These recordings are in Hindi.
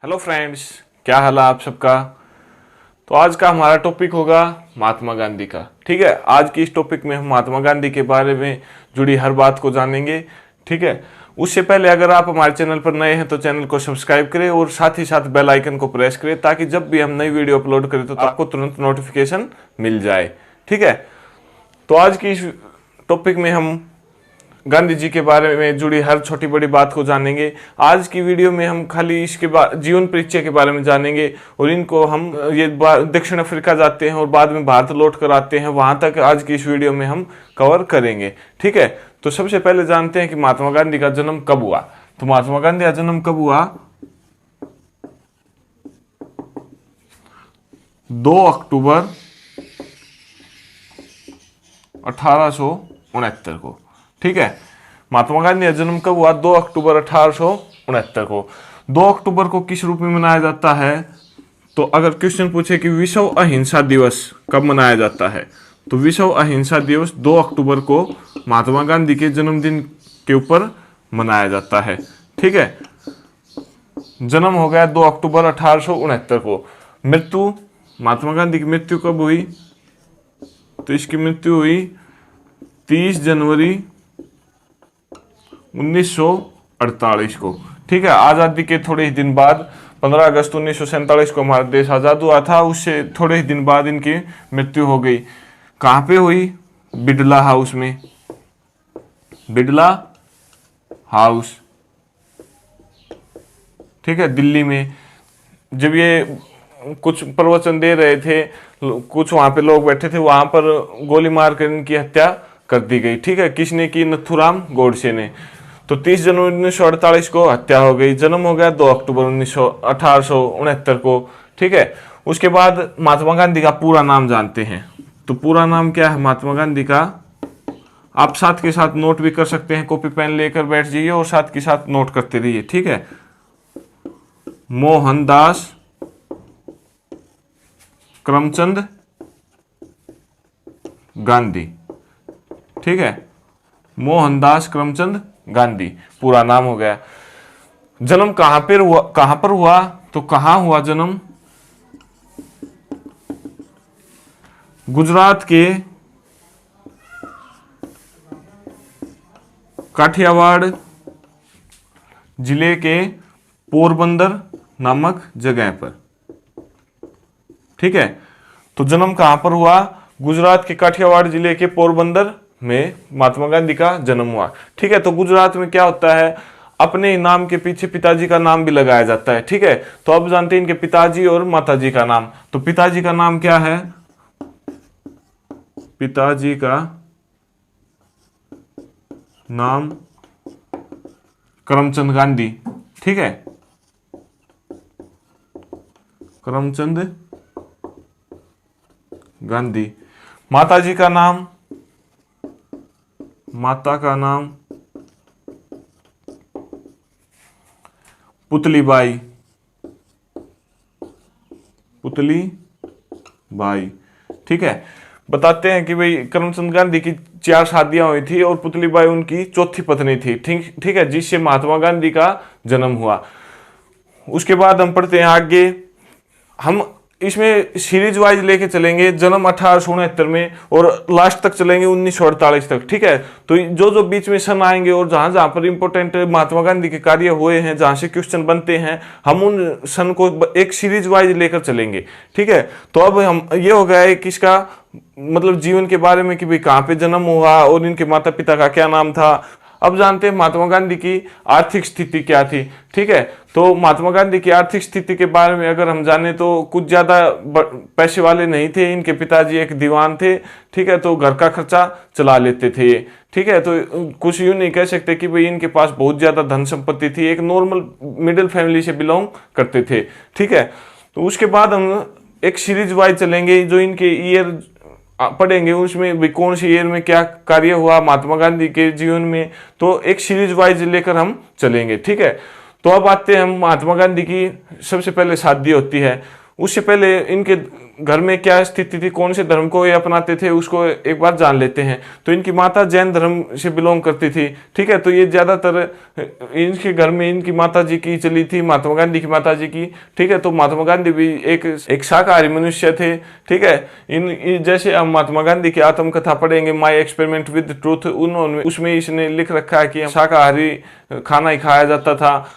हेलो फ्रेंड्स, क्या हाल है आप सबका। तो आज का हमारा टॉपिक होगा महात्मा गांधी का। ठीक है, आज की इस टॉपिक में हम महात्मा गांधी के बारे में जुड़ी हर बात को जानेंगे। ठीक है, उससे पहले अगर आप हमारे चैनल पर नए हैं तो चैनल को सब्सक्राइब करें और साथ ही साथ बेल आइकन को प्रेस करें ताकि जब भी हम नई वीडियो अपलोड करें तो आपको तुरंत नोटिफिकेशन मिल जाए। ठीक है, तो आज की इस टॉपिक में हम गांधी जी के बारे में जुड़ी हर छोटी बड़ी बात को जानेंगे। आज की वीडियो में हम खाली इसके जीवन परिचय के बारे में जानेंगे और इनको हम ये दक्षिण अफ्रीका जाते हैं और बाद में भारत लौट कर आते हैं, वहां तक आज की इस वीडियो में हम कवर करेंगे। ठीक है, तो सबसे पहले जानते हैं कि महात्मा गांधी का जन्म कब हुआ। तो महात्मा गांधी का जन्म कब हुआ? 2 अक्टूबर 1869 को। ठीक है, महात्मा गांधी का जन्म कब हुआ? 2 अक्टूबर 1869 को। 2 अक्टूबर को किस रूप में मनाया जाता है? तो अगर क्वेश्चन पूछे कि विश्व अहिंसा दिवस कब मनाया जाता है, तो विश्व अहिंसा दिवस 2 अक्टूबर को महात्मा गांधी के जन्मदिन के ऊपर मनाया जाता है। ठीक है, जन्म हो गया 2 अक्टूबर 1869 को। मृत्यु, महात्मा गांधी की मृत्यु कब हुई? तो इसकी मृत्यु हुई 30 जनवरी 1948 को। ठीक है, आजादी के थोड़े ही दिन बाद 15 अगस्त 1947 को हमारा देश आजाद हुआ था। उससे थोड़े ही दिन बाद इनकी मृत्यु हो गई। कहां पे हुई? बिड़ला हाउस में। बिड़ला हाउस, ठीक है, दिल्ली में। जब ये कुछ प्रवचन दे रहे थे, कुछ वहां पे लोग बैठे थे, वहां पर गोली मारकर इनकी हत्या कर दी गई। ठीक है, किसने की? नथुराम गोडसे ने। तो 30 जनवरी 1948 को हत्या हो गई। जन्म हो गया 2 अक्टूबर 1869 को। ठीक है, उसके बाद महात्मा गांधी का पूरा नाम जानते हैं। तो पूरा नाम क्या है महात्मा गांधी का? आप साथ के साथ नोट भी कर सकते हैं, कॉपी पेन लेकर बैठ जाइए और साथ के साथ नोट करते रहिए। ठीक है, मोहनदास करमचंद गांधी। ठीक है, मोहनदास करमचंद गांधी पूरा नाम हो गया। जन्म कहां पर हुआ? तो कहां हुआ जन्म? गुजरात के काठियावाड़ जिले के पोरबंदर नामक जगह पर। ठीक है, तो जन्म कहां पर हुआ? गुजरात के काठियावाड़ जिले के पोरबंदर में महात्मा गांधी का जन्म हुआ। ठीक है, तो गुजरात में क्या होता है, अपने नाम के पीछे पिताजी का नाम भी लगाया जाता है। ठीक है, तो अब जानते हैं इनके पिताजी और माताजी का नाम। तो पिताजी का नाम क्या है? पिताजी का नाम करमचंद गांधी। ठीक है, करमचंद गांधी। माताजी का नाम? माता का नाम पुतलीबाई। पुतलीबाई। ठीक है, बताते हैं कि भाई करमचंद गांधी की 4 शादियां हुई थी और पुतलीबाई उनकी चौथी पत्नी थी। ठीक है, जिससे महात्मा गांधी का जन्म हुआ। उसके बाद हम पढ़ते हैं आगे। हम इसमें सीरीज वाइज लेके चलेंगे, जन्म 1869 में और लास्ट तक चलेंगे 1948 तक। ठीक है, तो जो बीच में सन आएंगे और जहां जहां पर इंपॉर्टेंट महात्मा गांधी के कार्य हुए हैं, जहां से क्वेश्चन बनते हैं, हम उन सन को एक सीरीज वाइज लेकर चलेंगे। ठीक है, तो अब हम ये हो गया है कि इसका मतलब जीवन के बारे में कि भाई कहाँ पे जन्म हुआ और इनके माता पिता का क्या नाम था। अब जानते हैं महात्मा गांधी की आर्थिक स्थिति क्या थी। ठीक है, तो महात्मा गांधी की आर्थिक स्थिति के बारे में अगर हम जाने तो कुछ ज्यादा पैसे वाले नहीं थे। इनके पिताजी एक दीवान थे। ठीक है, तो घर का खर्चा चला लेते थे ये। ठीक है, तो कुछ यूं नहीं कह सकते कि भाई इनके पास बहुत ज्यादा धन संपत्ति थी। एक नॉर्मल मिडिल फैमिली से बिलोंग करते थे। ठीक है, तो उसके बाद हम एक सीरीज वाइज चलेंगे, जो इनके ईयर पढ़ेंगे उसमें भी कौन सी ईयर में क्या कार्य हुआ महात्मा गांधी के जीवन में, तो एक सीरीज वाइज लेकर हम चलेंगे। ठीक है, तो अब आते हैं हम महात्मा गांधी की। सबसे पहले शादी होती है उससे पहले इनके घर में क्या स्थिति थी, कौन से धर्म को ये अपनाते थे, उसको एक बार जान लेते हैं। तो इनकी माता जैन धर्म से बिलोंग करती थी, ठीक है। तो ये ज्यादातर इनके घर में इनकी माता जी की चली थी, महात्मा गांधी की माता जी की, ठीक है। तो महात्मा गांधी भी एक शाकाहारी मनुष्य थे, ठीक है। जैसे हम महात्मा गांधी की आत्मकथा पढ़ेंगे, माई एक्सपेरिमेंट विद ट्रूथ, उन्होंने उसमें इसने लिख रखा है कि शाकाहारी खाना ही खाया जाता था,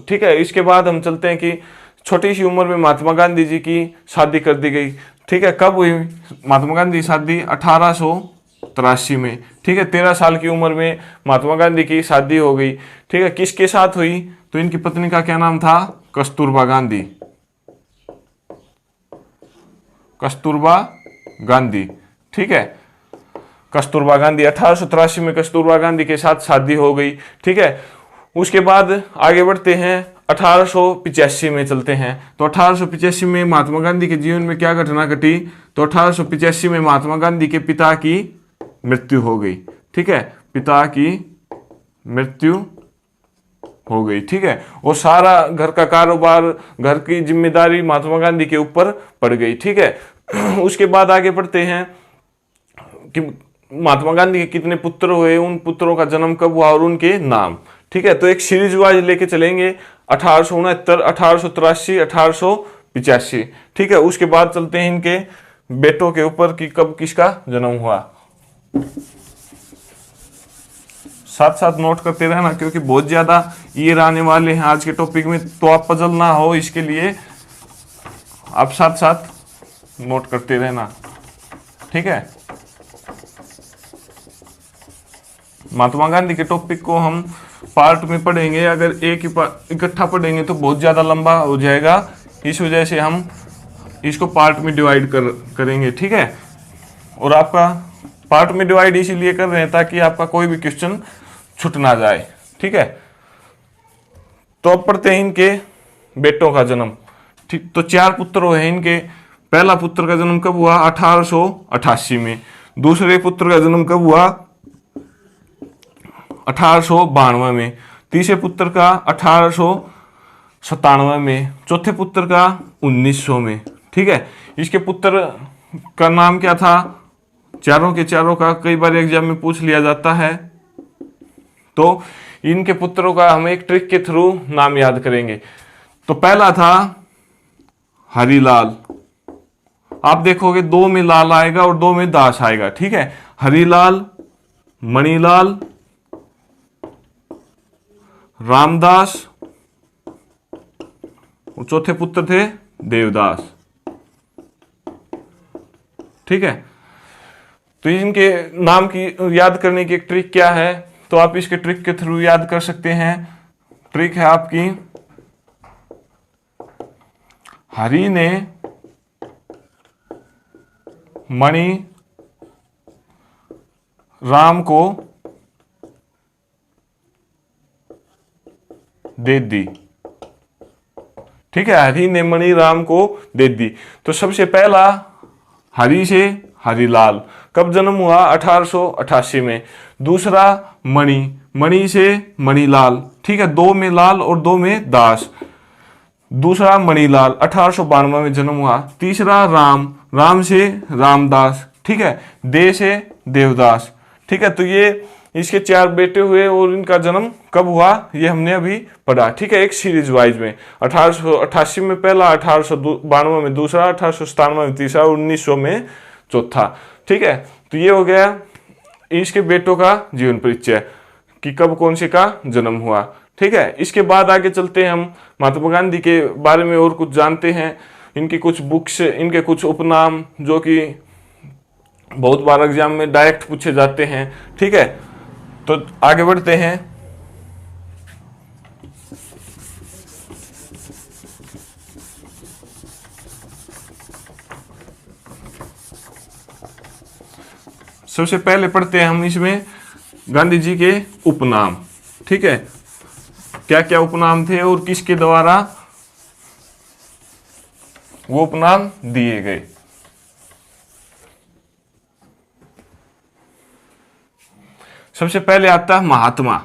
ठीक है। इसके बाद हम चलते हैं कि छोटी सी उम्र में महात्मा गांधी जी की शादी कर दी गई, ठीक है। कब हुई महात्मा गांधी की शादी? 1883 में, ठीक है। 13 साल की उम्र में महात्मा गांधी की शादी हो गई, ठीक है। किसके साथ हुई? तो इनकी पत्नी का क्या नाम था? कस्तूरबा गांधी, कस्तूरबा गांधी, ठीक है। कस्तूरबा गांधी 1883 में कस्तूरबा गांधी के साथ शादी हो गई, ठीक है। उसके बाद आगे बढ़ते हैं, 1885 में चलते हैं। तो 1885 में महात्मा गांधी के जीवन में क्या घटना घटी? तो 1885 में महात्मा गांधी के पिता की मृत्यु हो गई, ठीक है। पिता की मृत्यु हो गई, ठीक है। और सारा घर का कारोबार, घर की जिम्मेदारी महात्मा गांधी के ऊपर पड़ गई, ठीक है। उसके बाद आगे बढ़ते हैं कि महात्मा गांधी के कितने पुत्र हुए, उन पुत्रों का जन्म कब हुआ और उनके नाम, ठीक है। तो एक सीरीज वाइज लेके चलेंगे, 1869, 1883, 1885, ठीक है। उसके बाद चलते हैं इनके बेटों के ऊपर कि कब किसका जन्म हुआ। साथ साथ नोट करते रहना, क्योंकि बहुत ज्यादा ईयर आने वाले हैं आज के टॉपिक में, तो आप पजल ना हो, इसके लिए आप साथ साथ नोट करते रहना, ठीक है। महात्मा गांधी के टॉपिक को हम पार्ट में पढ़ेंगे, अगर एक ही इकट्ठा पढ़ेंगे तो बहुत ज्यादा लंबा हो जाएगा, इस वजह से हम इसको पार्ट में डिवाइड करेंगे, ठीक है। और आपका पार्ट में डिवाइड इसीलिए कर रहे हैं ताकि आपका कोई भी क्वेश्चन छूट ना जाए, ठीक है। तो अब पढ़ते हैं इनके बेटों का जन्म, ठीक। तो 4 पुत्र हुए इनके। पहला पुत्र का जन्म कब हुआ? 1888 में। दूसरे पुत्र का जन्म कब हुआ? 1892 में। तीसरे पुत्र का 1897 में। चौथे पुत्र का 1900 में, ठीक है। इसके पुत्र का नाम क्या था? चारों के चारों का कई बार एग्जाम में पूछ लिया जाता है, तो इनके पुत्रों का हम एक ट्रिक के थ्रू नाम याद करेंगे। तो पहला था हरिलाल, आप देखोगे 2 में लाल आएगा और 2 में दास आएगा, ठीक है। हरिलाल, मणिलाल, रामदास, और चौथे पुत्र थे देवदास, ठीक है। तो इनके नाम की याद करने की एक ट्रिक क्या है, तो आप इसके ट्रिक के थ्रू याद कर सकते हैं। ट्रिक है आपकी, हरि ने मणि राम को दे दी, ठीक है। हरि ने मणि राम को दे दी। तो सबसे पहला हरि से हरिलाल, कब जन्म हुआ? 1888 में। दूसरा मणि, मणि से मणिलाल, ठीक है। 2 में लाल और 2 में दास। दूसरा मणिलाल 1892 में जन्म हुआ। तीसरा राम, राम से रामदास, ठीक है। दे से देवदास, ठीक है। तो ये इसके 4 बेटे हुए और इनका जन्म कब हुआ ये हमने अभी पढ़ा, ठीक है। एक सीरीज वाइज में 1888 में पहला, 1892 में दूसरा, 1897 में तीसरा, 1900 में चौथा, ठीक है। तो ये हो गया इसके बेटों का जीवन परिचय कि कब कौन से का जन्म हुआ, ठीक है। इसके बाद आगे चलते हैं, हम महात्मा गांधी के बारे में और कुछ जानते हैं। इनकी कुछ बुक्स, इनके कुछ उपनाम जो कि बहुत बार एग्जाम में डायरेक्ट पूछे जाते हैं, ठीक है। तो आगे बढ़ते हैं। सबसे पहले पढ़ते हैं हम इसमें गांधी जी के उपनाम, ठीक है। क्या क्या उपनाम थे और किसके द्वारा वो उपनाम दिए गए। सबसे पहले आता है महात्मा,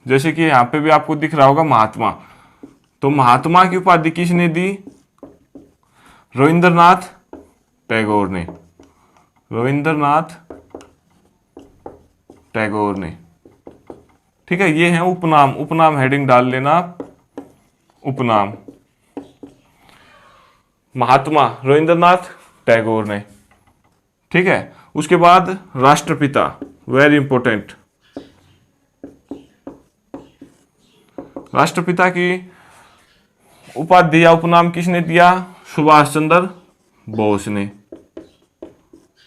जैसे कि यहां पे भी आपको दिख रहा होगा महात्मा। तो महात्मा की उपाधि किसने दी? रविंद्रनाथ टैगोर ने, रविंद्रनाथ टैगोर ने। ठीक है, ये है उपनाम, उपनाम हेडिंग डाल लेना, उपनाम। महात्मा रविंद्रनाथ टैगोर ने। ठीक है, उसके बाद राष्ट्रपिता, वेरी इंपॉर्टेंट। राष्ट्रपिता की उपाधि या उपनाम किसने दिया? सुभाष चंद्र बोस ने,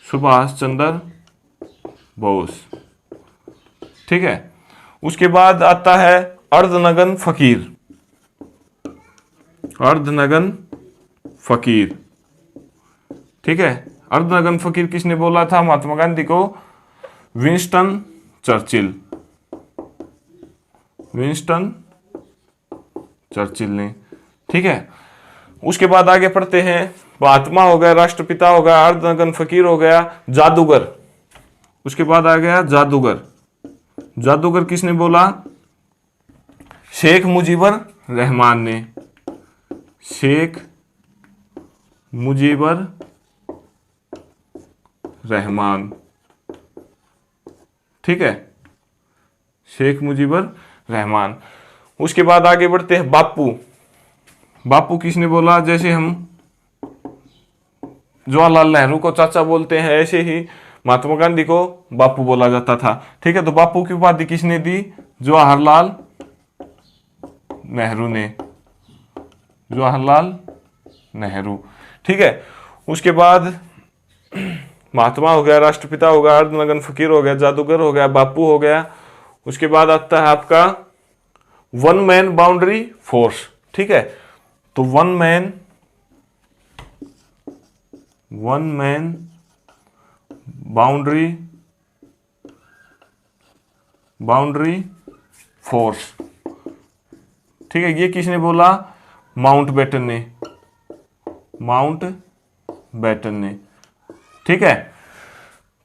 सुभाष चंद्र बोस। ठीक है, उसके बाद आता है अर्धनगन फकीर, अर्धनगन फकीर। ठीक है, अर्धनगन फकीर किसने बोला था महात्मा गांधी को? विंस्टन चर्चिल, विंस्टन चर्चिल ने। ठीक है, उसके बाद आगे पढ़ते हैं। महात्मा हो गया, राष्ट्रपिता हो गया, अर्धनगन फकीर हो गया, जादूगर। उसके बाद आ गया जादूगर। जादूगर किसने बोला? शेख मुजीबर रहमान ने, शेख मुजीबर रहमान। ठीक है, शेख मुजीबर रहमान। उसके बाद आगे बढ़ते हैं। बापू, बापू किसने बोला? जैसे हम जवाहरलाल नेहरू को चाचा बोलते हैं, ऐसे ही महात्मा गांधी को बापू बोला जाता था। ठीक है, तो बापू की उपाधि किसने दी? जवाहरलाल नेहरू ने, जवाहरलाल नेहरू। ठीक है, उसके बाद महात्मा हो गया, राष्ट्रपिता हो गया, अर्धनगन फकीर हो गया, जादूगर हो गया, बापू हो गया। उसके बाद आता है आपका वन मैन बाउंड्री फोर्स। ठीक है, तो वन मैन बाउंड्री फोर्स। ठीक है, ये किसने बोला? माउंट बैटन ने, माउंट बैटन ने। ठीक है,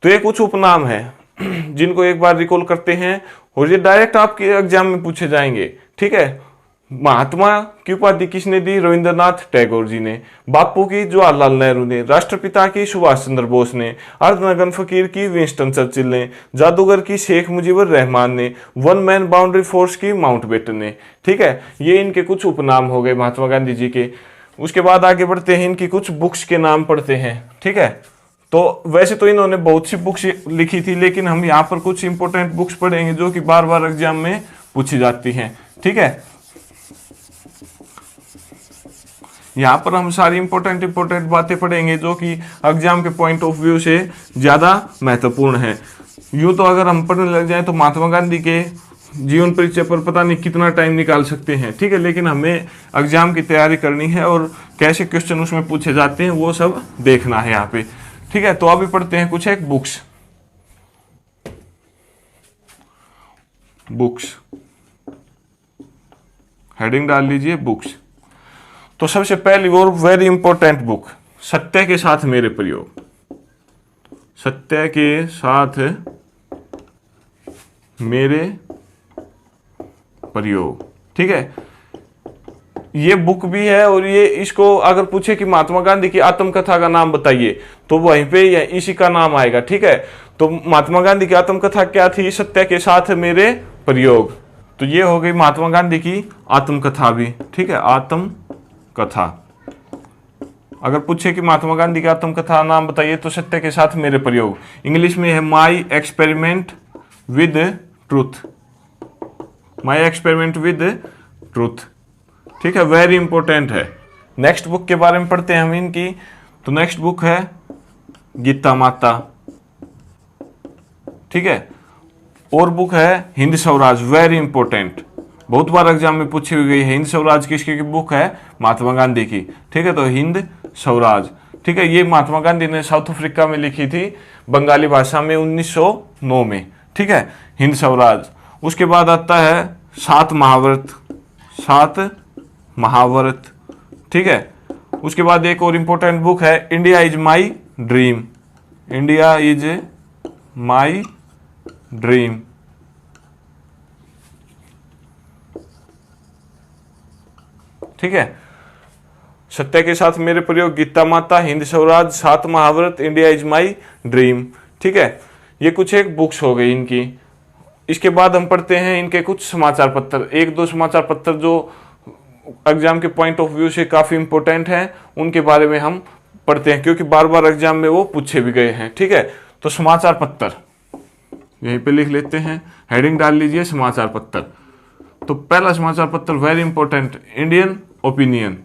तो ये कुछ उपनाम है जिनको एक बार रिकॉल करते हैं और ये डायरेक्ट आपके एग्जाम में पूछे जाएंगे। ठीक है, महात्मा की उपाधि किसने दी? रविंद्रनाथ टैगोर जी ने। बापू की जवाहरलाल नेहरू ने, राष्ट्रपिता की सुभाष चंद्र बोस ने, अर्धनगन फकीर की विंस्टन चर्चिल ने, जादूगर की शेख मुजीबर रहमान ने, वन मैन बाउंड्री फोर्स की माउंट बेटन ने। ठीक है, ये इनके कुछ उपनाम हो गए महात्मा गांधी जी के। उसके बाद आगे बढ़ते हैं, इनकी कुछ बुक्स के नाम पढ़ते हैं। ठीक है, तो वैसे तो इन्होंने बहुत सी बुक्स लिखी थी, लेकिन हम यहाँ पर कुछ इंपॉर्टेंट बुक्स पढ़ेंगे जो कि बार बार एग्जाम में पूछी जाती हैं। ठीक है, यहाँ पर हम सारी इंपॉर्टेंट बातें पढ़ेंगे जो कि एग्जाम के पॉइंट ऑफ व्यू से ज्यादा महत्वपूर्ण है। यूं तो अगर हम पढ़ने लग जाएं तो महात्मा गांधी के जीवन परिचय पर पता नहीं कितना टाइम निकाल सकते हैं। ठीक है, लेकिन हमें एग्जाम की तैयारी करनी है और कैसे क्वेश्चन उसमें पूछे जाते हैं वो सब देखना है यहाँ पे। ठीक है, तो अभी पढ़ते हैं कुछ एक बुक्स। हेडिंग डाल लीजिए बुक्स। तो सबसे पहली और वेरी इंपॉर्टेंट बुक, सत्य के साथ मेरे प्रयोग, सत्य के साथ मेरे प्रयोग। ठीक है, ये बुक भी है और ये इसको अगर पूछे कि महात्मा गांधी की आत्मकथा का नाम बताइए तो वहीं पे इसी का नाम आएगा। ठीक है, तो महात्मा गांधी की आत्मकथा क्या थी? सत्य के साथ मेरे प्रयोग। तो ये हो गई महात्मा गांधी की आत्मकथा भी। ठीक है, आत्मकथा। अगर पूछे कि महात्मा गांधी की आत्मकथा नाम बताइए तो सत्य के साथ मेरे प्रयोग। इंग्लिश में है my experiment with truth, my experiment with truth. ठीक है, वेरी इंपॉर्टेंट है। नेक्स्ट बुक के बारे में पढ़ते हैं हम इनकी। तो नेक्स्ट बुक है गीता माता। ठीक है, और बुक है हिंद स्वराज, वेरी इंपॉर्टेंट, बहुत बार एग्जाम में पूछी हुई गई है। हिंद स्वराज किसकी की बुक है? महात्मा गांधी की। ठीक है, तो हिंद स्वराज। ठीक है, ये महात्मा गांधी ने साउथ अफ्रीका में लिखी थी बंगाली भाषा में 1909 में। ठीक है, हिंद स्वराज। उसके बाद आता है 7 महाव्रत, 7 महाव्रत। ठीक है, उसके बाद एक और इंपॉर्टेंट बुक है India is my dream, India is my dream. ठीक है, सत्य के साथ मेरे प्रयोग, Gita Mata, Hind Swaraj, 7 Mahabharat, India is my dream. ठीक है, ये कुछ एक बुक्स हो गई इनकी। इसके बाद हम पढ़ते हैं इनके कुछ समाचार पत्र, एक दो समाचार पत्र जो एग्जाम के पॉइंट ऑफ व्यू से काफी इंपॉर्टेंट हैं, उनके बारे में हम पढ़ते हैं, क्योंकि बार बार एग्जाम में वो पूछे भी गए हैं। ठीक है, तो समाचार पत्र यहीं पे लिख लेते हैं, हेडिंग डाल लीजिए समाचार पत्र। तो पहला समाचार पत्र very important, Indian opinion,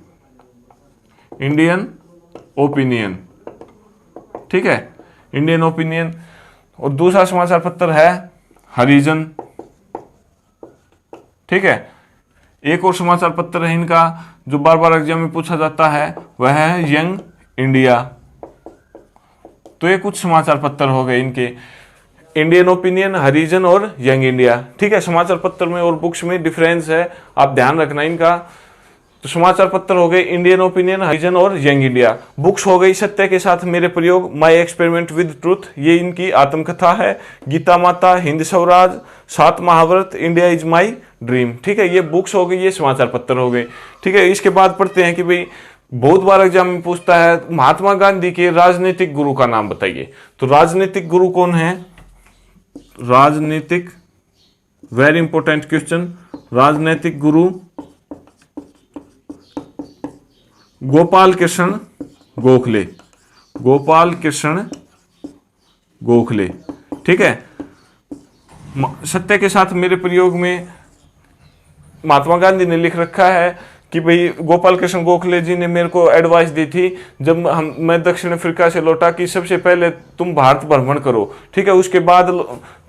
Indian opinion. ठीक है, इंडियन ओपिनियन। और दूसरा समाचार पत्र है हरिजन। ठीक है, एक और समाचार पत्र है इनका जो बार बार एग्जाम में पूछा जाता है, वह है यंग इंडिया। तो ये कुछ समाचार पत्र हो गए इनके, इंडियन ओपिनियन, हरिजन और यंग इंडिया। ठीक है, समाचार पत्र में और बुक्स में डिफरेंस है, आप ध्यान रखना इनका। तो समाचार पत्र हो गए इंडियन ओपिनियन, हरिजन और यंग इंडिया। बुक्स हो गई सत्य के साथ मेरे प्रयोग, माई एक्सपेरिमेंट विद ट्रूथ, ये इनकी आत्मकथा है, Gita Mata, Hind Swaraj, 7 Mahabharat, India is my dream. ठीक है, ये बुक्स हो गई, ये समाचार पत्र हो गए। ठीक है, इसके बाद पढ़ते हैं कि भाई बहुत बार एग्जाम में पूछता है महात्मा गांधी के राजनीतिक गुरु का नाम बताइए। तो राजनीतिक गुरु कौन है? राजनीतिक, वेरी इंपॉर्टेंट क्वेश्चन, राजनीतिक गुरु गोपाल कृष्ण गोखले, गोपाल कृष्ण गोखले। ठीक है, सत्य के साथ मेरे प्रयोग में महात्मा गांधी ने लिख रखा है कि भाई गोपाल कृष्ण गोखले जी ने मेरे को एडवाइस दी थी जब मैं दक्षिण अफ्रीका से लौटा कि सबसे पहले तुम भारत भ्रमण करो। ठीक है, उसके बाद,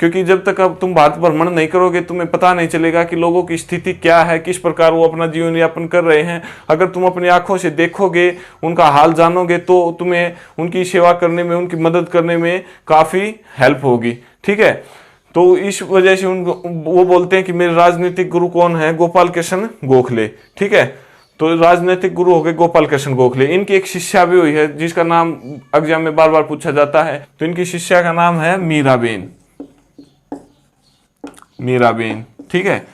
क्योंकि जब तक अब तुम भारत भ्रमण नहीं करोगे तुम्हें पता नहीं चलेगा कि लोगों की स्थिति क्या है, किस प्रकार वो अपना जीवन यापन कर रहे हैं। अगर तुम अपनी आंखों से देखोगे, उनका हाल जानोगे, तो तुम्हें उनकी सेवा करने में, उनकी मदद करने में काफी हेल्प होगी। ठीक है, तो इस वजह से वो बोलते हैं कि मेरे राजनीतिक गुरु कौन है? गोपाल कृष्ण गोखले। ठीक है, तो राजनीतिक गुरु हो गए गोपाल कृष्ण गोखले। इनकी एक शिष्या भी हुई है जिसका नाम एग्जाम में बार बार पूछा जाता है, तो इनकी शिष्या का नाम है मीराबेन, मीराबेन। ठीक है,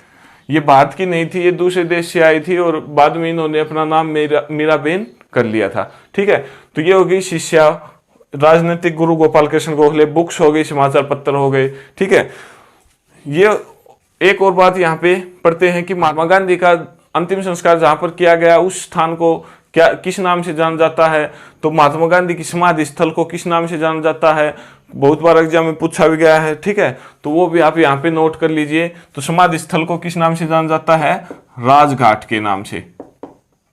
ये भारत की नहीं थी, ये दूसरे देश से आई थी और बाद में इन्होंने अपना नाम मीराबेन कर लिया था। ठीक है, तो ये हो गई शिष्या, राजनीतिक गुरु गोपाल कृष्ण गोखले, बुक्स हो गई, समाचार पत्र हो गए। ठीक है, ये एक और बात यहाँ पे पढ़ते हैं कि महात्मा गांधी का अंतिम संस्कार जहां पर किया गया उस स्थान को क्या, किस नाम से जाना जाता है? तो महात्मा गांधी की समाधि स्थल को किस नाम से जाना जाता है? बहुत बार एग्जाम में पूछा भी गया है। ठीक है, तो वो भी आप यहाँ पे नोट कर लीजिए। तो समाधि स्थल को किस नाम से जाना जाता है? राजघाट के नाम से।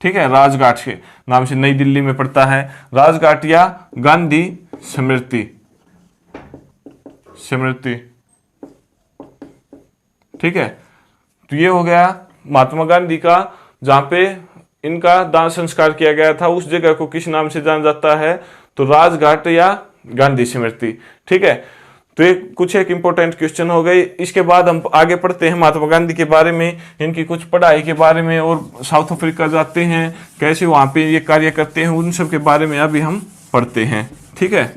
ठीक है, राजघाट के नाम से, नई दिल्ली में पड़ता है राजघाट या गांधी स्मृति, स्मृति। ठीक है, तो ये हो गया महात्मा गांधी का, जहां पे इनका दाह संस्कार किया गया था, उस जगह को किस नाम से जाना जाता है? तो राजघाट या गांधी स्मृति। ठीक है, तो ये कुछ एक इंपॉर्टेंट क्वेश्चन हो गए। इसके बाद हम आगे पढ़ते हैं महात्मा गांधी के बारे में, इनकी कुछ पढ़ाई के बारे में, और साउथ अफ्रीका जाते हैं, कैसे वहां पे ये कार्य करते हैं, उन सब के बारे में अभी हम पढ़ते हैं। ठीक है,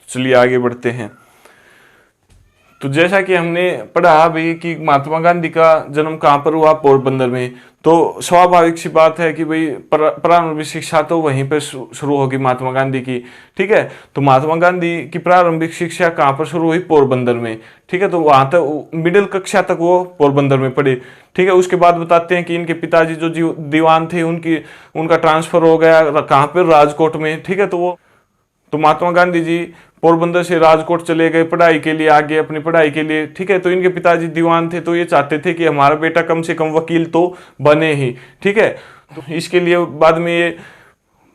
चलिए आगे बढ़ते हैं। तो जैसा कि हमने पढ़ा भाई कि महात्मा गांधी का जन्म कहाँ पर हुआ? पोरबंदर में। तो स्वाभाविक सी बात है कि भाई प्रारंभिक शिक्षा तो वहीं पर शुरू होगी महात्मा गांधी की। ठीक है, तो महात्मा गांधी की प्रारंभिक शिक्षा कहाँ पर शुरू हुई? पोरबंदर में। ठीक है, तो वहां तक मिडिल कक्षा तक वो पोरबंदर में पढ़े। ठीक है, उसके बाद बताते हैं कि इनके पिताजी जो दीवान थे उनका ट्रांसफर हो गया कहाँ पर? राजकोट में। ठीक है, तो महात्मा गांधी जी पोरबंदर से राजकोट चले गए पढ़ाई के लिए, आगे अपनी पढ़ाई के लिए। ठीक है, तो इनके पिताजी दीवान थे, तो ये चाहते थे कि हमारा बेटा कम से कम वकील तो बने ही। ठीक है, तो इसके लिए बाद में ये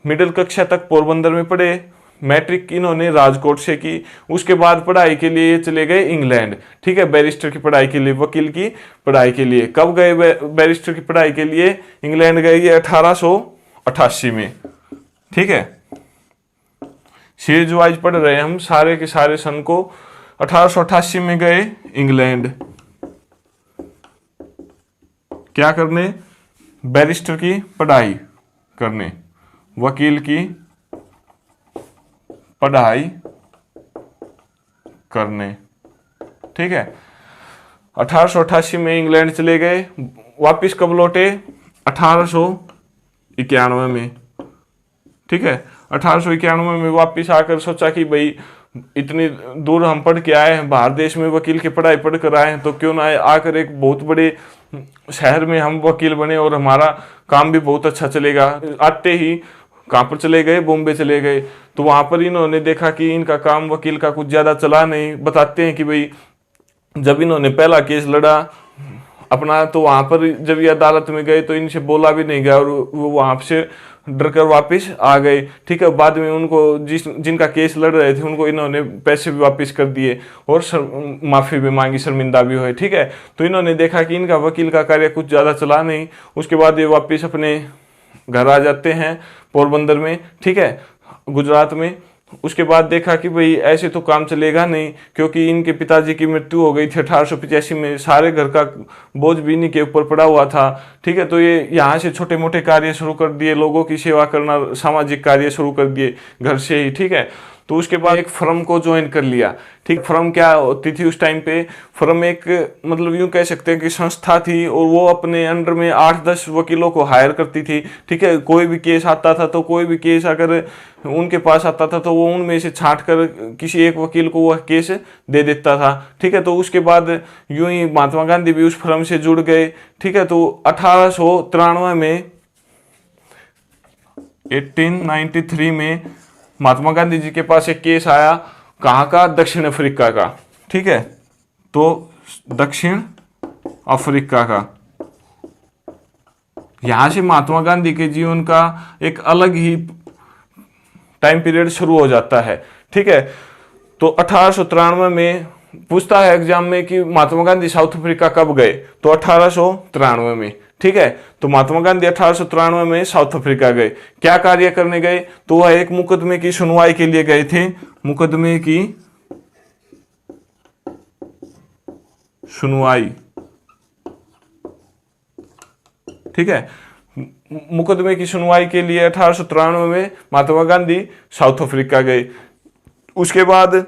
मिडिल कक्षा तक पोरबंदर में पढ़े, मैट्रिक इन्होंने राजकोट से की। उसके बाद पढ़ाई के लिए चले गए इंग्लैंड। ठीक है, बैरिस्टर की पढ़ाई के लिए, वकील की पढ़ाई के लिए। कब गए बैरिस्टर की पढ़ाई के लिए? इंग्लैंड गए ये 1888 में। ठीक है, सीरीज वाइज पढ़ रहे हैं हम सारे के सारे सन को। 1888 में गए इंग्लैंड, क्या करने? बैरिस्टर की पढ़ाई करने, वकील की पढ़ाई करने। ठीक है, 1888 में इंग्लैंड चले गए, वापिस कब लौटे? 1891 में। ठीक है, 1891 में वापिस आकर सोचा कि भाई इतनी दूर हम पढ़ के आए हैं, बाहर देश में वकील की पढ़ाई पढ़ कर आए हैं, तो क्यों ना आकर एक बहुत बड़े शहर में हम वकील बने और हमारा काम भी बहुत अच्छा चलेगा। आते ही कहाँ पर चले गए? बॉम्बे चले गए। तो वहां पर इन्होंने देखा कि इनका काम वकील का कुछ ज्यादा चला नहीं। बताते हैं कि भाई जब इन्होंने पहला केस लड़ा अपना, तो वहां पर जब ये अदालत में गए तो इनसे बोला भी नहीं गया और वो वहां से डर कर वापिस आ गए। ठीक है, बाद में उनको जिनका केस लड़ रहे थे उनको इन्होंने पैसे भी वापस कर दिए और माफी भी मांगी, शर्मिंदा भी हुए। ठीक है, तो इन्होंने देखा कि इनका वकील का कार्य कुछ ज्यादा चला नहीं। उसके बाद ये वापस अपने घर आ जाते हैं पोरबंदर में। ठीक है, गुजरात में। उसके बाद देखा कि भाई ऐसे तो काम चलेगा नहीं, क्योंकि इनके पिताजी की मृत्यु हो गई थी 1885 में। सारे घर का बोझ भी इन्हीं के ऊपर पड़ा हुआ था। ठीक है, तो ये यहाँ से छोटे मोटे कार्य शुरू कर दिए, लोगों की सेवा करना, सामाजिक कार्य शुरू कर दिए घर से ही। ठीक है, तो उसके बाद एक फर्म को ज्वाइन कर लिया। ठीक, फर्म क्या होती थी उस टाइम पे? फर्म एक मतलब यूं कह सकते हैं कि संस्था थी और वो अपने अंडर में 8-10 वकीलों को हायर करती थी। ठीक है, कोई भी केस आता था तो कोई भी केस अगर उनके पास आता था तो वो उनमें से छांट कर किसी एक वकील को वह केस दे देता था। ठीक है, तो उसके बाद यूं ही महात्मा गांधी भी उस फर्म से जुड़ गए। ठीक है, तो 1893 में 1893 में महात्मा गांधी जी के पास एक केस आया। कहाँ का? दक्षिण अफ्रीका का। ठीक है, तो दक्षिण अफ्रीका का। यहां से महात्मा गांधी के जीवन का एक अलग ही टाइम पीरियड शुरू हो जाता है। ठीक है, तो 1893 में पूछता है एग्जाम में कि महात्मा गांधी साउथ अफ्रीका कब गए? तो 1893 में। ठीक है, तो महात्मा गांधी 1893 में साउथ अफ्रीका गए। क्या कार्य करने गए? तो वह एक मुकदमे की सुनवाई के लिए गए थे। मुकदमे की सुनवाई। ठीक है, मुकदमे की सुनवाई के लिए 1893 में महात्मा गांधी साउथ अफ्रीका गए। उसके बाद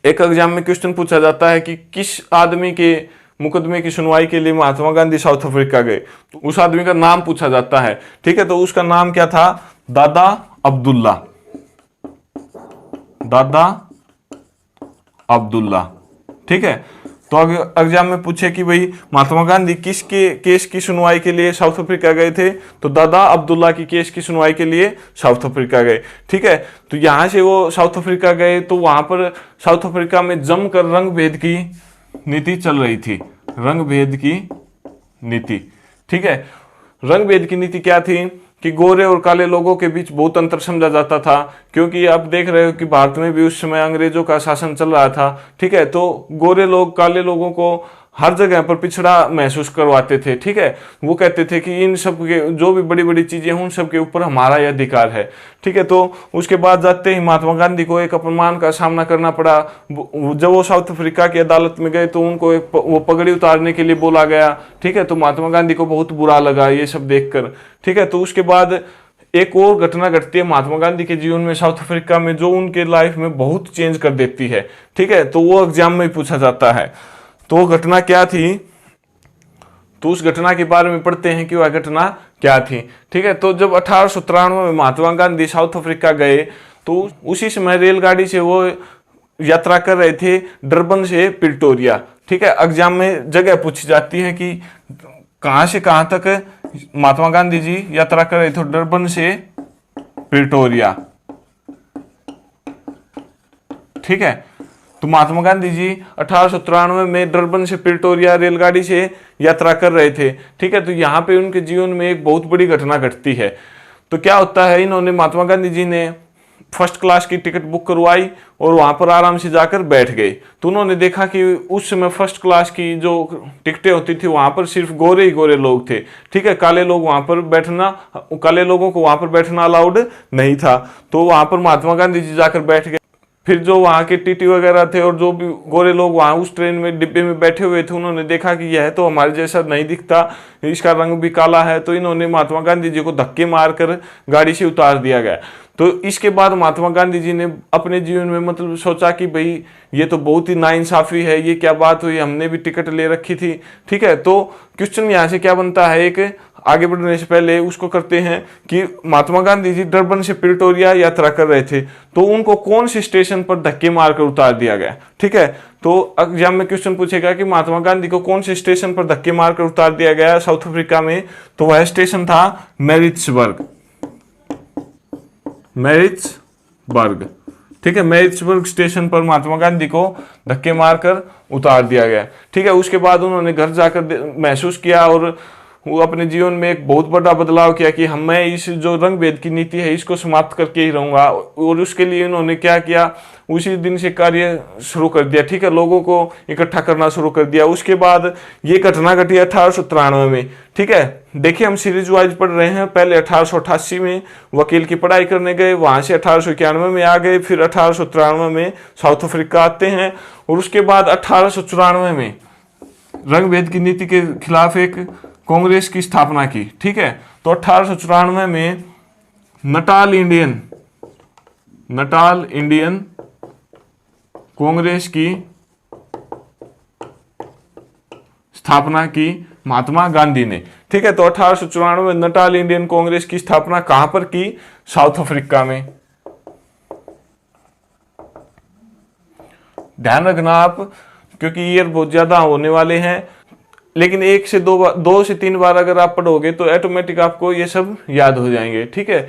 एक एग्जाम में क्वेश्चन पूछा जाता है कि किस आदमी के मुकदमे की सुनवाई के लिए महात्मा गांधी साउथ अफ्रीका गए? तो उस आदमी का नाम पूछा जाता है। ठीक है, तो उसका नाम क्या था? दादा अब्दुल्ला। दादा अब्दुल्ला। ठीक है, तो अगर एग्जाम में पूछे कि भाई महात्मा गांधी किसके केस की सुनवाई के लिए साउथ अफ्रीका गए थे? तो दादा अब्दुल्ला की केस की सुनवाई के लिए साउथ अफ्रीका गए। ठीक है, तो यहां से वो साउथ अफ्रीका गए तो वहां पर साउथ अफ्रीका में जमकर रंग भेद की नीति चल रही थी। रंग भेद की नीति। ठीक है, रंग भेद की नीति क्या थी कि गोरे और काले लोगों के बीच बहुत अंतर समझा जाता था, क्योंकि आप देख रहे हो कि भारत में भी उस समय अंग्रेजों का शासन चल रहा था। ठीक है, तो गोरे लोग काले लोगों को हर जगह पर पिछड़ा महसूस करवाते थे। ठीक है, वो कहते थे कि इन सब के जो भी बड़ी बड़ी चीजें हैं उन सब के ऊपर हमारा ही अधिकार है। ठीक है, तो उसके बाद जाते ही महात्मा गांधी को एक अपमान का सामना करना पड़ा। जब वो साउथ अफ्रीका की अदालत में गए तो उनको एक वो पगड़ी उतारने के लिए बोला गया। ठीक है, तो महात्मा गांधी को बहुत बुरा लगा ये सब देखकर। ठीक है, तो उसके बाद एक और घटना घटती है महात्मा गांधी के जीवन में साउथ अफ्रीका में, जो उनके लाइफ में बहुत चेंज कर देती है। ठीक है, तो वो एग्जाम में पूछा जाता है। तो वो घटना क्या थी? तो उस घटना के बारे में पढ़ते हैं कि वह घटना क्या थी। ठीक है, तो जब 1893 में महात्मा गांधी साउथ अफ्रीका गए तो उसी समय रेलगाड़ी से वो यात्रा कर रहे थे डरबन से प्रिटोरिया। ठीक है, एग्जाम में जगह पूछी जाती है कि कहां से कहां तक महात्मा गांधी जी यात्रा कर रहे थे? डरबन से प्रिटोरिया। ठीक है, तो महात्मा गांधी जी 1893 में डरबन से प्रिटोरिया रेलगाड़ी से यात्रा कर रहे थे। ठीक है, तो यहाँ पे उनके जीवन में एक बहुत बड़ी घटना घटती है। तो क्या होता है, इन्होंने महात्मा गांधी जी ने फर्स्ट क्लास की टिकट बुक करवाई और वहां पर आराम से जाकर बैठ गए। तो उन्होंने देखा कि उस समय फर्स्ट क्लास की जो टिकटें होती थी वहां पर सिर्फ गोरे ही गोरे लोग थे। ठीक है, काले लोग वहां पर बैठना, काले लोगों को वहां पर बैठना अलाउड नहीं था। तो वहां पर महात्मा गांधी जी जाकर बैठ गए। फिर जो वहाँ के टीटी वगैरह थे और जो भी गोरे लोग वहाँ उस ट्रेन में डिब्बे में बैठे हुए थे, उन्होंने देखा कि यह तो हमारे जैसा नहीं दिखता, इसका रंग भी काला है, तो इन्होंने महात्मा गांधी जी को धक्के मारकर गाड़ी से उतार दिया गया। तो इसके बाद महात्मा गांधी जी ने अपने जीवन में मतलब सोचा कि भाई ये तो बहुत ही नाइंसाफी है, ये क्या बात हुई, हमने भी टिकट ले रखी थी। ठीक है, तो क्वेश्चन यहाँ से क्या बनता है, एक आगे बढ़ने से पहले उसको करते हैं कि महात्मा गांधी जी डरबन से प्रिटोरिया यात्रा कर रहे थे, तो उनको कौन से स्टेशन पर धक्के मारकर उतार दिया गया। ठीक है, तो एग्जाम में क्वेश्चन पूछेगा कि महात्मा गांधी को कौन से स्टेशन पर धक्के मारकर उतार दिया गया साउथ अफ्रीका में, तो वह स्टेशन था मैरिट्सबर्ग। मैरिट्सबर्ग, ठीक है, मैरिट्सबर्ग स्टेशन पर महात्मा गांधी को धक्के मारकर उतार दिया गया। ठीक है, उसके बाद उन्होंने घर जाकर महसूस किया और वो अपने जीवन में एक बहुत बड़ा बदलाव किया कि हम मैं इस जो रंग भेद की नीति है इसको समाप्त करके ही रहूंगा। और उसके लिए उन्होंने क्या किया, उसी दिन से कार्य शुरू कर दिया। ठीक है, लोगों को इकट्ठा करना शुरू कर दिया। उसके बाद ये घटना घटी 1893 में। ठीक है, देखिए हम सीरीज वाइज पढ़ रहे हैं। पहले 1888 में वकील की पढ़ाई करने गए, वहां से 1891 में आ गए, फिर 1893 में साउथ अफ्रीका आते हैं और उसके बाद 1894 में रंग भेद की नीति के खिलाफ एक कांग्रेस की स्थापना की। ठीक है, तो 1894 में नटाल इंडियन कांग्रेस की स्थापना की महात्मा गांधी ने। ठीक है, तो 1894 में नटाल इंडियन कांग्रेस की स्थापना कहां पर की, साउथ अफ्रीका में। ध्यान रखना आप, क्योंकि ईयर बहुत ज्यादा होने वाले हैं, लेकिन एक से दो से तीन बार अगर आप पढ़ोगे तो ऑटोमेटिक आपको ये सब याद हो जाएंगे। ठीक है,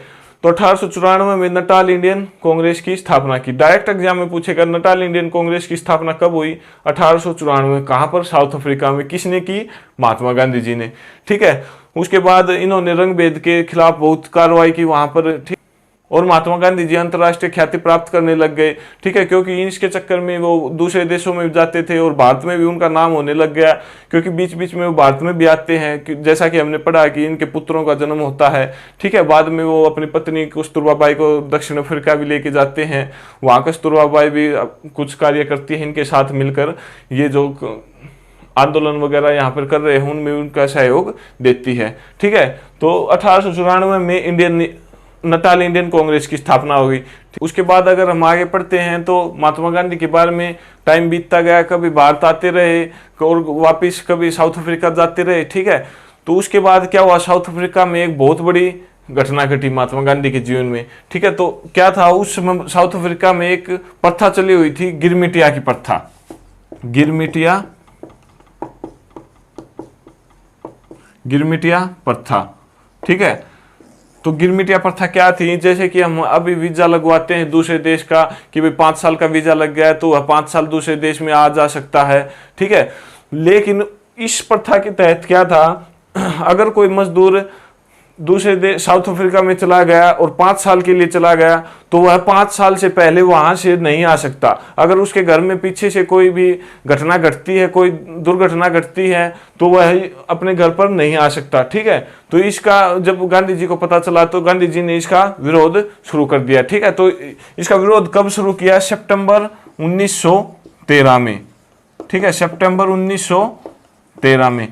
तो 1894 में नटाल इंडियन कांग्रेस की स्थापना की। डायरेक्ट एग्जाम में पूछेगा नटाल इंडियन कांग्रेस की स्थापना कब हुई, 1894 में। कहां पर, साउथ अफ्रीका में। किसने की, महात्मा गांधी जी ने। ठीक है, उसके बाद इन्होंने रंग भेद के खिलाफ बहुत कार्रवाई की वहां पर। ठीक, और महात्मा गांधी जी अंतर्राष्ट्रीय ख्याति प्राप्त करने लग गए। ठीक है, क्योंकि इसके चक्कर में वो दूसरे देशों में जाते थे और भारत में भी उनका नाम होने लग गया, क्योंकि बीच बीच में वो भारत में भी आते हैं। जैसा कि हमने पढ़ा कि इनके पुत्रों का जन्म होता है। ठीक है, बाद में वो अपनी पत्नी कस्तूरबा बाई को दक्षिण अफ्रीका भी लेके जाते हैं, वहां कस्तूरबा बाई भी कुछ कार्य करती है इनके साथ मिलकर। ये जो आंदोलन वगैरह यहाँ पर कर रहे हैं उनमें उनका सहयोग देती है। ठीक है, तो 1894 में नटाल इंडियन कांग्रेस की स्थापना हुई। उसके बाद अगर हम आगे पढ़ते हैं तो महात्मा गांधी के बारे में टाइम बीतता गया, कभी भारत आते रहे और वापिस कभी साउथ अफ्रीका जाते रहे। ठीक है, तो उसके बाद क्या हुआ, साउथ अफ्रीका में एक बहुत बड़ी घटना घटी महात्मा गांधी के जीवन में। ठीक है, तो क्या था, उस समय साउथ अफ्रीका में एक प्रथा चली हुई थी, गिरमिटिया की प्रथा। गिरमिटिया प्रथा। ठीक है, तो गिरमिटिया प्रथा क्या थी, जैसे कि हम अभी वीजा लगवाते हैं दूसरे देश का कि भाई 5 साल का वीजा लग गया है तो वह 5 साल दूसरे देश में आ जा सकता है। ठीक है, लेकिन इस प्रथा के तहत क्या था, अगर कोई मजदूर दूसरे देश साउथ अफ्रीका में चला गया और 5 साल के लिए चला गया तो वह 5 साल से पहले वहां से नहीं आ सकता। अगर उसके घर में पीछे से कोई भी घटना घटती है, कोई दुर्घटना घटती है, तो वह अपने घर पर नहीं आ सकता। ठीक है, तो इसका जब गांधी जी को पता चला तो गांधी जी ने इसका विरोध शुरू कर दिया। ठीक है, तो इसका विरोध कब शुरू किया, सितंबर 1913 में। ठीक है, सितंबर 1913 में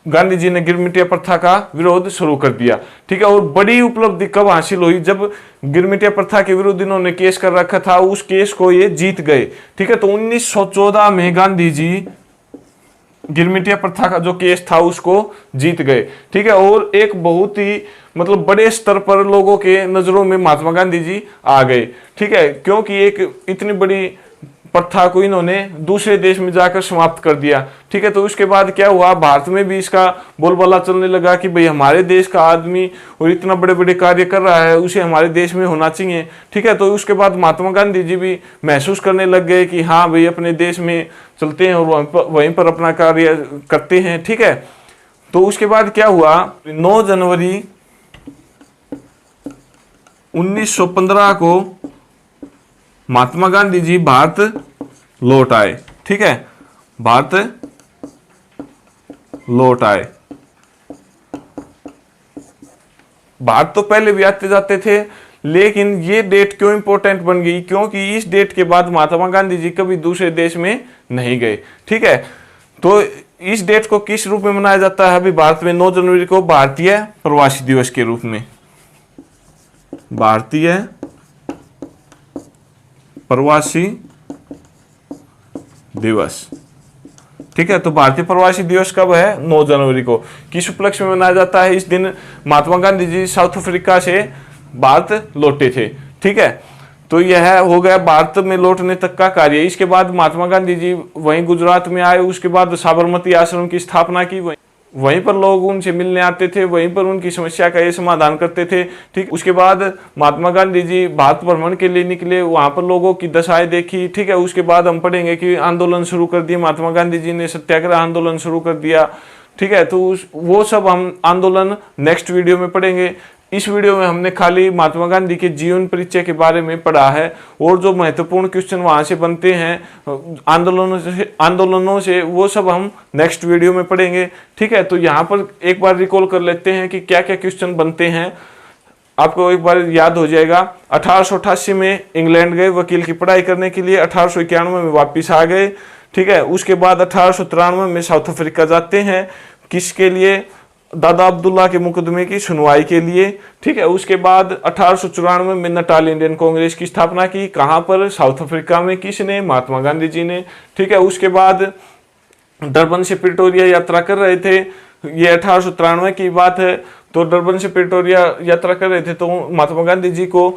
गांधी जी ने गिरमिटिया प्रथा का विरोध शुरू कर दिया। ठीक है, और बड़ी उपलब्धि कब हासिल हुई, जब गिरमिटिया प्रथा के विरुद्ध इन्होंने केस कर रखा था, उस केस को ये जीत गए। ठीक है, तो 1914 में गांधी जी गिरमिटिया प्रथा का जो केस था उसको जीत गए। ठीक है, और एक बहुत ही मतलब बड़े स्तर पर लोगों के नजरों में महात्मा गांधी जी आ गए। ठीक है, क्योंकि एक इतनी बड़ी प्रथा को इन्होंने दूसरे देश में जाकर समाप्त कर दिया। ठीक है, तो उसके बाद क्या हुआ, भारत में भी इसका बोलबाला चलने लगा कि भाई हमारे देश का आदमी और इतना बड़े बड़े कार्य कर रहा है, उसे हमारे देश में होना चाहिए। ठीक है, तो उसके बाद महात्मा गांधी जी भी महसूस करने लग गए कि हाँ भाई अपने देश में चलते हैं और वहीं पर अपना कार्य करते हैं। ठीक है, तो उसके बाद क्या हुआ, 9 जनवरी 1915 को महात्मा गांधी जी भारत लौट आए। ठीक है, भारत लौट आए। भारत तो पहले भी आते जाते थे, लेकिन ये डेट क्यों इंपॉर्टेंट बन गई, क्योंकि इस डेट के बाद महात्मा गांधी जी कभी दूसरे देश में नहीं गए। ठीक है, तो इस डेट को किस रूप में मनाया जाता है अभी भारत में? 9 जनवरी को भारतीय प्रवासी दिवस के रूप में, भारतीय प्रवासी दिवस। ठीक है, तो भारतीय प्रवासी दिवस कब है? 9 जनवरी को। किस उपलक्ष्य में मनाया जाता है? इस दिन महात्मा गांधी जी साउथ अफ्रीका से भारत लौटे थे। ठीक है, तो यह हो गया भारत में लौटने तक का कार्य। इसके बाद महात्मा गांधी जी वहीं गुजरात में आए, उसके बाद साबरमती आश्रम की स्थापना की, वहीं पर लोग उनसे मिलने आते थे, वहीं पर उनकी समस्या का ये समाधान करते थे। ठीक, उसके बाद महात्मा गांधी जी भारत भ्रमण के लिए निकले, वहां पर लोगों की दशाएं देखी। ठीक है, उसके बाद हम पढ़ेंगे कि आंदोलन शुरू कर दिए, महात्मा गांधी जी ने सत्याग्रह आंदोलन शुरू कर दिया। ठीक है, तो वो सब हम आंदोलन नेक्स्ट वीडियो में पढ़ेंगे। इस वीडियो में हमने खाली महात्मा गांधी के जीवन परिचय के बारे में पढ़ा है, और जो महत्वपूर्ण क्वेश्चन वहां से बनते हैं आंदोलनों से वो सब हम नेक्स्ट वीडियो में पढ़ेंगे। ठीक है, तो यहाँ पर एक बार रिकॉल कर लेते हैं कि क्या क्या क्वेश्चन बनते हैं, आपको एक बार याद हो जाएगा। 1888 में इंग्लैंड गए वकील की पढ़ाई करने के लिए, 1891 में वापिस आ गए। ठीक है, उसके बाद 1893 में साउथ अफ्रीका जाते हैं, किसके लिए? दादा अब्दुल्ला के मुकदमे की सुनवाई के लिए। ठीक है, उसके बाद 1894 में नटाल इंडियन कांग्रेस की स्थापना की, कहां पर? साउथ अफ्रीका में। किसने? महात्मा गांधी जी ने। ठीक है, उसके बाद डरबन से प्रिटोरिया यात्रा कर रहे थे, ये 1893 की बात है। तो डरबन से प्रिटोरिया यात्रा कर रहे थे, तो महात्मा गांधी जी को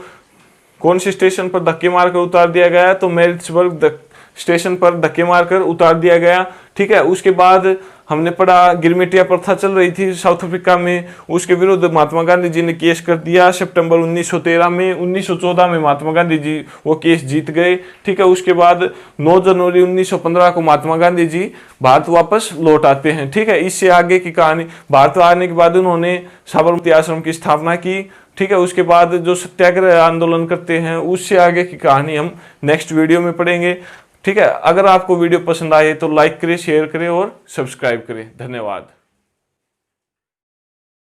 कौन से स्टेशन पर धक्के मारकर उतार दिया गया? तो मैरिट्सबर्ग स्टेशन पर धक्के मारकर उतार दिया गया। ठीक है, उसके बाद हमने पढ़ा गिरमिटिया प्रथा चल रही थी साउथ अफ्रीका में, उसके विरुद्ध महात्मा गांधी जी ने केस कर दिया सितंबर 1913 में। 1914 में महात्मा गांधी जी वो केस जीत गए। ठीक है, उसके बाद 9 जनवरी 1915 को महात्मा गांधी जी भारत वापस लौट आते हैं। ठीक है, इससे आगे की कहानी, भारत आने के बाद उन्होंने साबरमती आश्रम की स्थापना की। ठीक है, उसके बाद जो सत्याग्रह आंदोलन करते हैं, उससे आगे की कहानी हम नेक्स्ट वीडियो में पढ़ेंगे। ठीक है, अगर आपको वीडियो पसंद आए तो लाइक करें, शेयर करें और सब्सक्राइब करें। धन्यवाद।